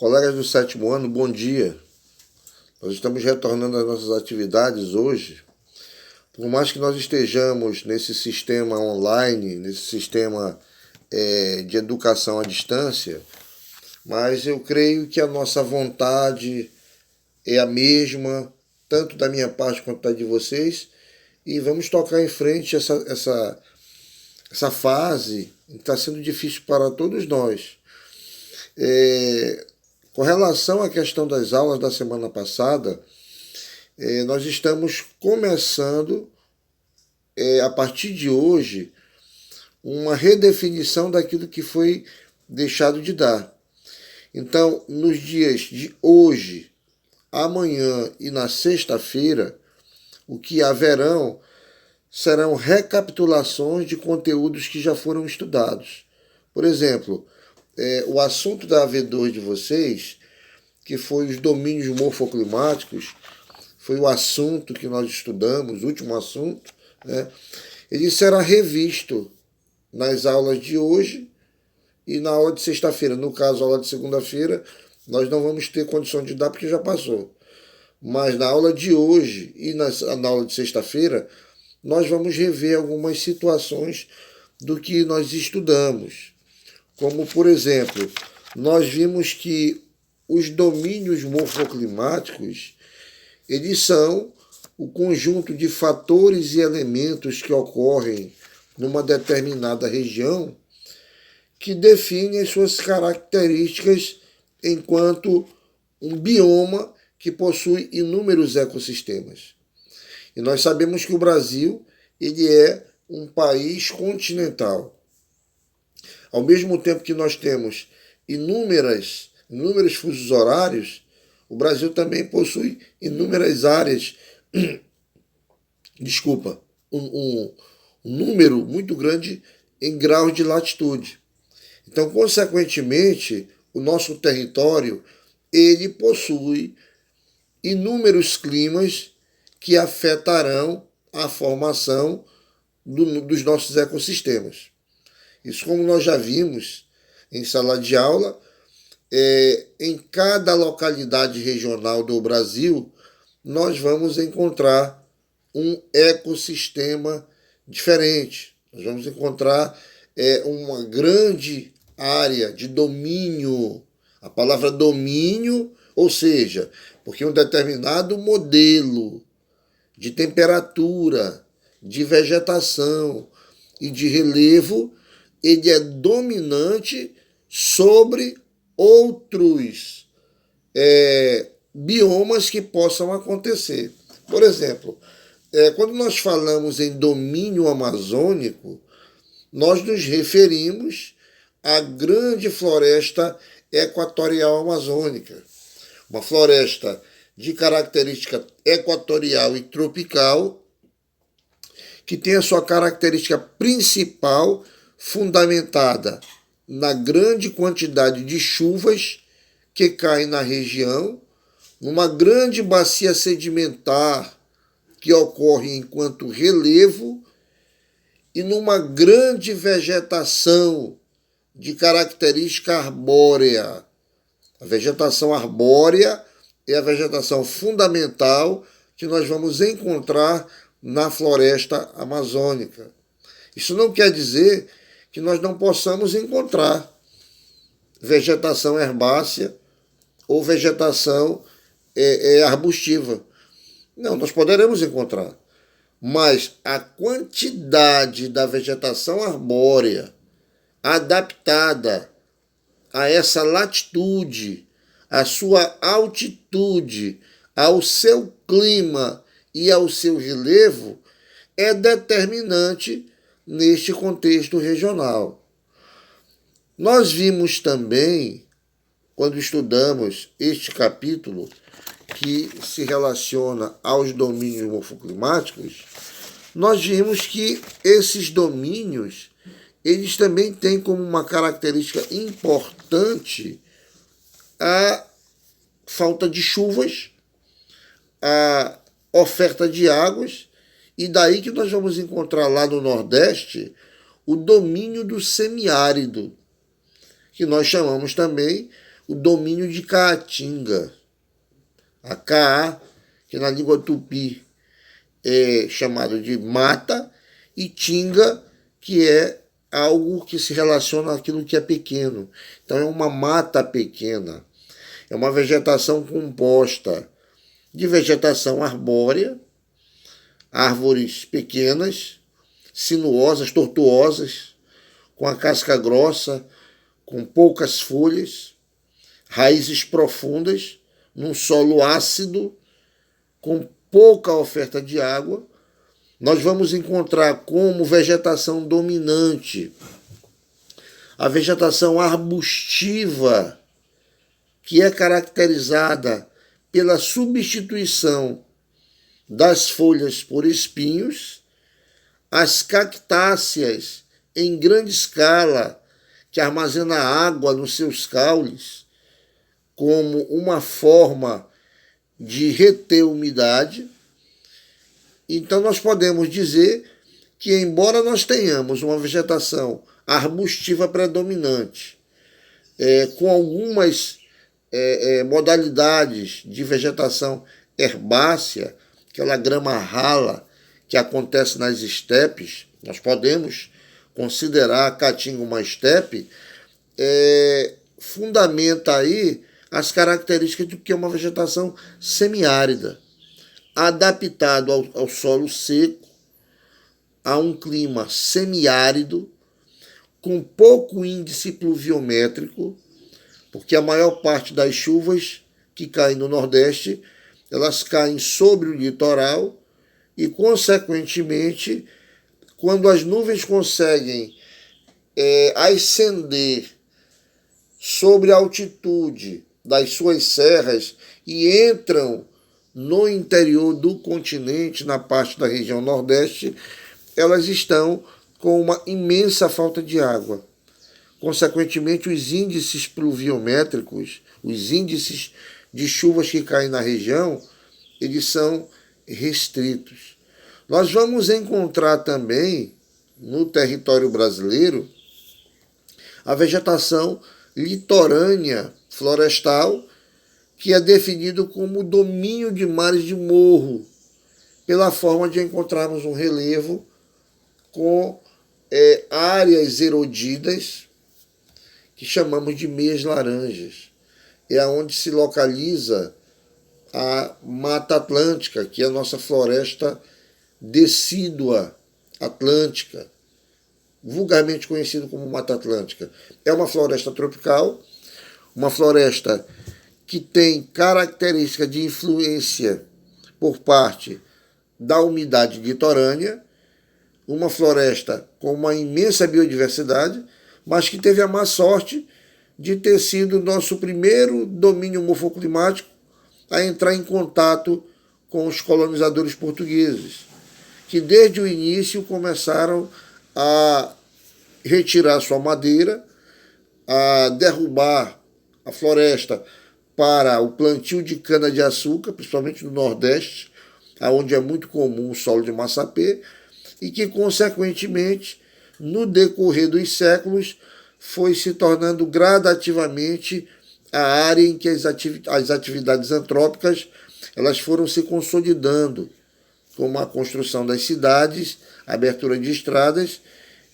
Colegas do sétimo ano, bom dia. Nós estamos retornando às nossas atividades hoje. Por mais que nós estejamos nesse sistema online, nesse sistema de educação à distância, mas eu creio que a nossa vontade é a mesma, tanto da minha parte quanto da de vocês, e vamos tocar em frente essa fase que está sendo difícil para todos nós. Com relação à questão das aulas da semana passada, nós estamos começando, a partir de hoje, uma redefinição daquilo que foi deixado de dar. Então, nos dias de hoje, amanhã e na sexta-feira, o que haverão serão recapitulações de conteúdos que já foram estudados. Por exemplo, o assunto da AV2 de vocês, que foi os domínios morfoclimáticos, foi o assunto que nós estudamos, o último assunto, né? Ele será revisto nas aulas de hoje e na aula de sexta-feira. No caso, a aula de segunda-feira, nós não vamos ter condição de dar porque já passou. Mas na aula de hoje e na aula de sexta-feira, nós vamos rever algumas situações do que nós estudamos. Como, por exemplo, nós vimos que os domínios morfoclimáticos, eles são o conjunto de fatores e elementos que ocorrem numa determinada região que definem as suas características enquanto um bioma que possui inúmeros ecossistemas. E nós sabemos que o Brasil ele é um país continental. Ao mesmo tempo que nós temos inúmeros fusos horários, o Brasil também possui inúmeras áreas, um número muito grande em graus de latitude. Então, consequentemente, o nosso território ele possui inúmeros climas que afetarão a formação dos nossos ecossistemas. Isso, como nós já vimos em sala de aula, em cada localidade regional do Brasil, nós vamos encontrar um ecossistema diferente. Nós vamos encontrar uma grande área de domínio. A palavra domínio, ou seja, porque um determinado modelo de temperatura, de vegetação e de relevo, ele é dominante sobre outros biomas que possam acontecer. Por exemplo, quando nós falamos em domínio amazônico, nós nos referimos à grande floresta equatorial amazônica, uma floresta de característica equatorial e tropical, que tem a sua característica principal fundamentada na grande quantidade de chuvas que caem na região, numa grande bacia sedimentar que ocorre enquanto relevo e numa grande vegetação de característica arbórea. A vegetação arbórea é a vegetação fundamental que nós vamos encontrar na floresta amazônica. Isso não quer dizer que nós não possamos encontrar vegetação herbácea ou vegetação arbustiva. Não, nós poderemos encontrar. Mas a quantidade da vegetação arbórea adaptada a essa latitude, à sua altitude, ao seu clima e ao seu relevo é determinante neste contexto regional. Nós vimos também, quando estudamos este capítulo, que se relaciona aos domínios morfoclimáticos, nós vimos que esses domínios, eles também têm como uma característica importante a falta de chuvas, a oferta de águas, e daí que nós vamos encontrar lá no Nordeste o domínio do semiárido, que nós chamamos também o domínio de caatinga. A caa, que na língua tupi é chamado de mata, e tinga, que é algo que se relaciona àquilo que é pequeno. Então é uma mata pequena, é uma vegetação composta de vegetação arbórea, árvores pequenas, sinuosas, tortuosas, com a casca grossa, com poucas folhas, raízes profundas, num solo ácido, com pouca oferta de água. Nós vamos encontrar como vegetação dominante a vegetação arbustiva, que é caracterizada pela substituição das folhas por espinhos, as cactáceas em grande escala, que armazena água nos seus caules, como uma forma de reter umidade. Então nós podemos dizer que, embora nós tenhamos uma vegetação arbustiva predominante, com algumas modalidades de vegetação herbácea, aquela grama rala que acontece nas estepes, nós podemos considerar a caatinga uma estepe, fundamenta aí as características do que é uma vegetação semiárida, adaptado ao solo seco, a um clima semiárido, com pouco índice pluviométrico, porque a maior parte das chuvas que caem no Nordeste, elas caem sobre o litoral e, consequentemente, quando as nuvens conseguem ascender sobre a altitude das suas serras e entram no interior do continente, na parte da região Nordeste, elas estão com uma imensa falta de água. Consequentemente, os índices pluviométricos, os índices de chuvas que caem na região, eles são restritos. Nós vamos encontrar também, no território brasileiro, a vegetação litorânea florestal, que é definido como domínio de mares de morro, pela forma de encontrarmos um relevo com áreas erodidas, que chamamos de meias laranjas. É onde se localiza a Mata Atlântica, que é a nossa floresta decídua atlântica, vulgarmente conhecido como Mata Atlântica. É uma floresta tropical, uma floresta que tem característica de influência por parte da umidade litorânea, uma floresta com uma imensa biodiversidade, mas que teve a má sorte de ter sido nosso primeiro domínio morfoclimático a entrar em contato com os colonizadores portugueses, que desde o início começaram a retirar sua madeira, a derrubar a floresta para o plantio de cana-de-açúcar, principalmente no Nordeste, onde é muito comum o solo de massapê, e que, consequentemente, no decorrer dos séculos, foi se tornando gradativamente a área em que as atividades antrópicas elas foram se consolidando, como a construção das cidades, a abertura de estradas,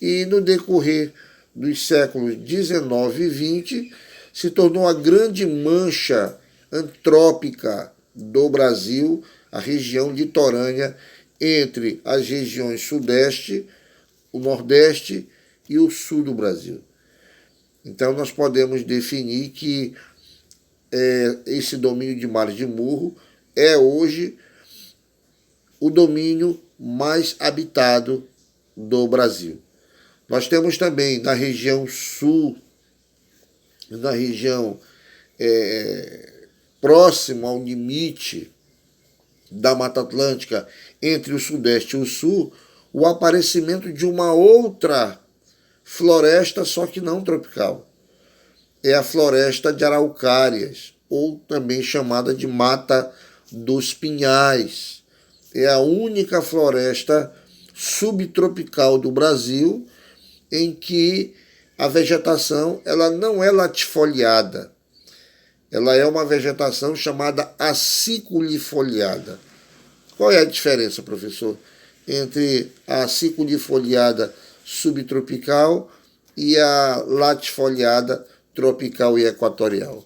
e no decorrer dos séculos XIX e XX, se tornou a grande mancha antrópica do Brasil, a região litorânea entre as regiões Sudeste, o Nordeste e o Sul do Brasil. Então, nós podemos definir que esse domínio de mares de morro é hoje o domínio mais habitado do Brasil. Nós temos também na região sul, na região próxima ao limite da Mata Atlântica, entre o Sudeste e o Sul, o aparecimento de uma outra floresta, só que não tropical. É a floresta de araucárias, ou também chamada de Mata dos Pinhais. É a única floresta subtropical do Brasil em que a vegetação ela não é latifoliada, ela é uma vegetação chamada aciculifoliada. Qual é a diferença, professor, entre a aciculifoliada subtropical e a latifoliada tropical e equatorial?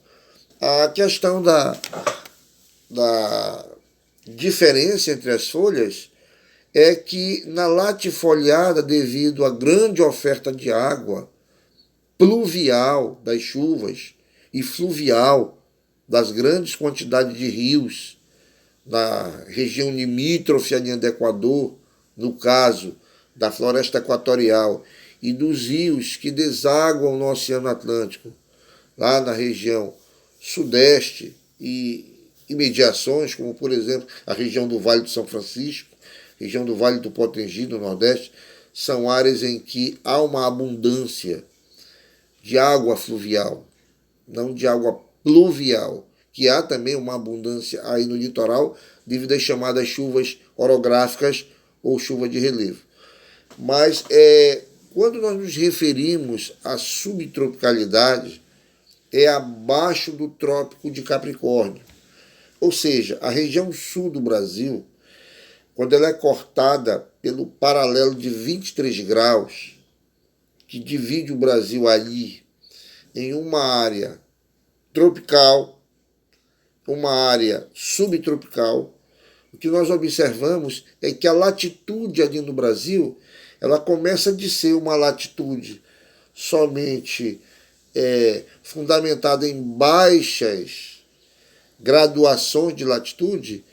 A questão da diferença entre as folhas é que na latifoliada, devido à grande oferta de água pluvial das chuvas e fluvial das grandes quantidades de rios na região limítrofe à linha do Equador, no caso da floresta equatorial, e dos rios que desaguam no Oceano Atlântico, lá na região sudeste e imediações, como por exemplo a região do Vale do São Francisco, região do Vale do Potengi, no Nordeste, são áreas em que há uma abundância de água fluvial, não de água pluvial, que há também uma abundância aí no litoral devido às chamadas chuvas orográficas ou chuva de relevo. Mas quando nós nos referimos à subtropicalidade, é abaixo do Trópico de Capricórnio. Ou seja, a região sul do Brasil, quando ela é cortada pelo paralelo de 23 graus, que divide o Brasil ali em uma área tropical, uma área subtropical, o que nós observamos é que a latitude ali no Brasil, ela começa de ser uma latitude somente fundamentada em baixas graduações de latitude,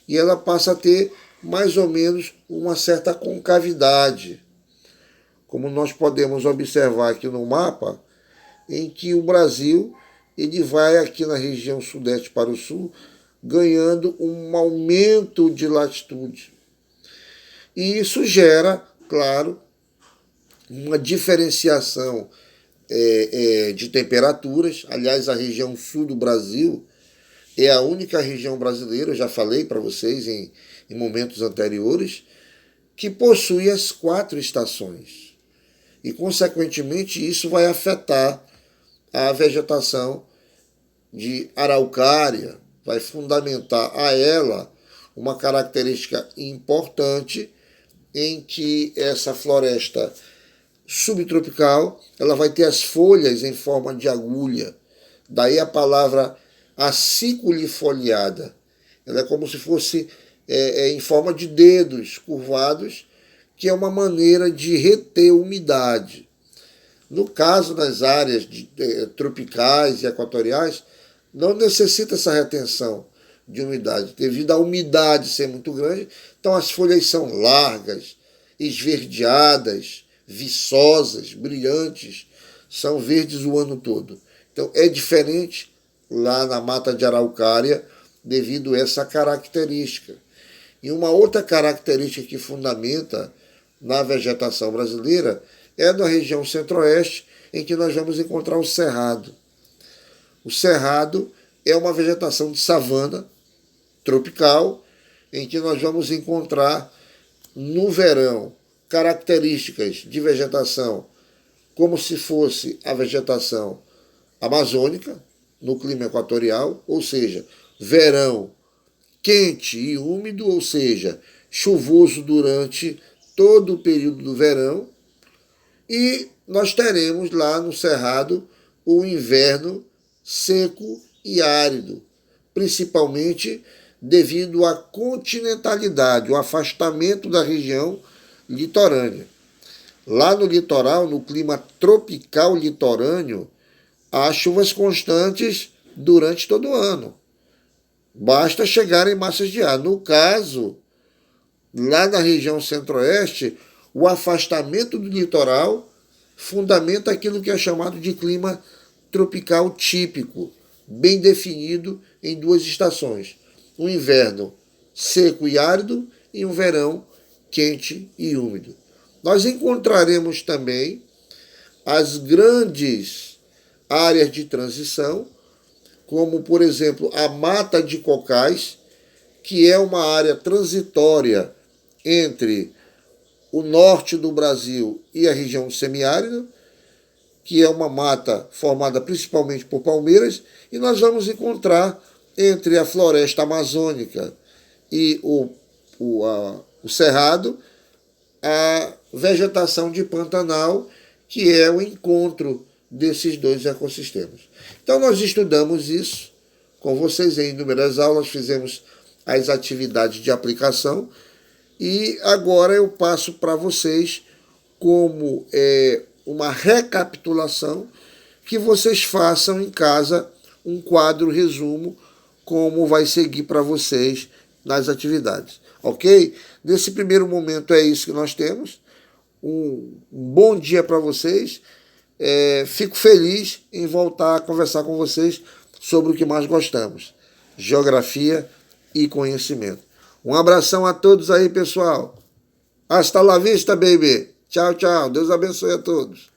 e ela passa a ter mais ou menos uma certa concavidade, como nós podemos observar aqui no mapa, em que o Brasil ele vai aqui na região sudeste para o sul, ganhando um aumento de latitude. E isso gera, claro, uma diferenciação de temperaturas. Aliás, a região sul do Brasil é a única região brasileira, eu já falei para vocês em momentos anteriores, que possui as 4 estações. E, consequentemente, isso vai afetar a vegetação de araucária, vai fundamentar a ela uma característica importante em que essa floresta subtropical ela vai ter as folhas em forma de agulha. Daí a palavra aciculifoliada. Ela é como se fosse em forma de dedos curvados, que é uma maneira de reter umidade. No caso das áreas tropicais e equatoriais, não necessita essa retenção de umidade, devido à umidade ser muito grande. Então as folhas são largas, esverdeadas, viçosas, brilhantes, são verdes o ano todo. Então é diferente lá na mata de araucária devido a essa característica. E uma outra característica que fundamenta na vegetação brasileira é na região centro-oeste, em que nós vamos encontrar o cerrado. O cerrado é uma vegetação de savana tropical, em que nós vamos encontrar no verão características de vegetação como se fosse a vegetação amazônica, no clima equatorial, ou seja, verão quente e úmido, ou seja, chuvoso durante todo o período do verão, e nós teremos lá no Cerrado o inverno seco e árido, principalmente devido à continentalidade, o afastamento da região litorânea. Lá no litoral, no clima tropical litorâneo, há chuvas constantes durante todo o ano. Basta chegar em massas de ar. No caso, lá na região centro-oeste, o afastamento do litoral fundamenta aquilo que é chamado de clima tropical típico, bem definido em 2 estações. Um inverno seco e árido e um verão quente e úmido. Nós encontraremos também as grandes áreas de transição, como, por exemplo, a Mata de Cocais, que é uma área transitória entre o norte do Brasil e a região semiárida, que é uma mata formada principalmente por palmeiras, e nós vamos encontrar entre a floresta amazônica e o cerrado a vegetação de Pantanal, que é o encontro desses dois ecossistemas. Então nós estudamos isso com vocês em inúmeras aulas, fizemos as atividades de aplicação, e agora eu passo para vocês como uma recapitulação, que vocês façam em casa um quadro resumo como vai seguir para vocês nas atividades, ok? Nesse primeiro momento é isso que nós temos. Um bom dia para vocês. Fico feliz em voltar a conversar com vocês sobre o que mais gostamos: geografia e conhecimento. Um abração a todos aí, pessoal. Hasta la vista, baby. Tchau, tchau. Deus abençoe a todos.